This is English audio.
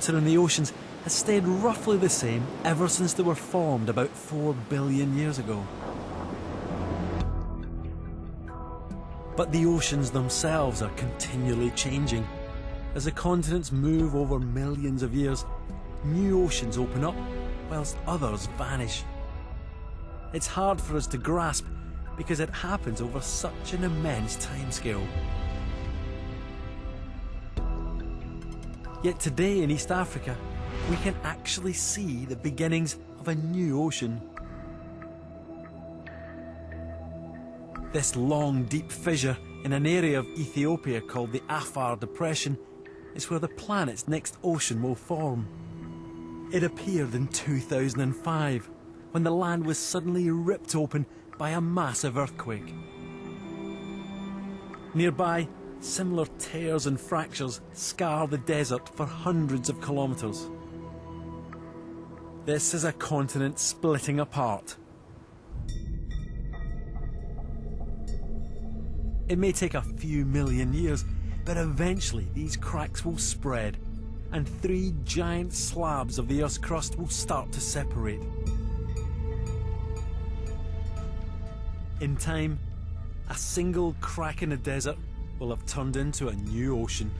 water in the oceans has stayed roughly the same ever since they were formed about 4 billion years ago. But the oceans themselves are continually changing. As the continents move over millions of years, new oceans open up, whilst others vanish. It's hard for us to grasp because it happens over such an immense timescale. Yet today in East Africa, we can actually see the beginnings of a new ocean. This long, deep fissure in an area of Ethiopia called the Afar Depression is where the planet's next ocean will form. It appeared in 2005, when the land was suddenly ripped open by a massive earthquake. Nearby, similar tears and fractures scar the desert for hundreds of kilometres. This is a continent splitting apart. It may take a few million years, but eventually these cracks will spread, and 3 giant slabs of the Earth's crust will start to separate. In time, a single crack in the desert will have turned into a new ocean.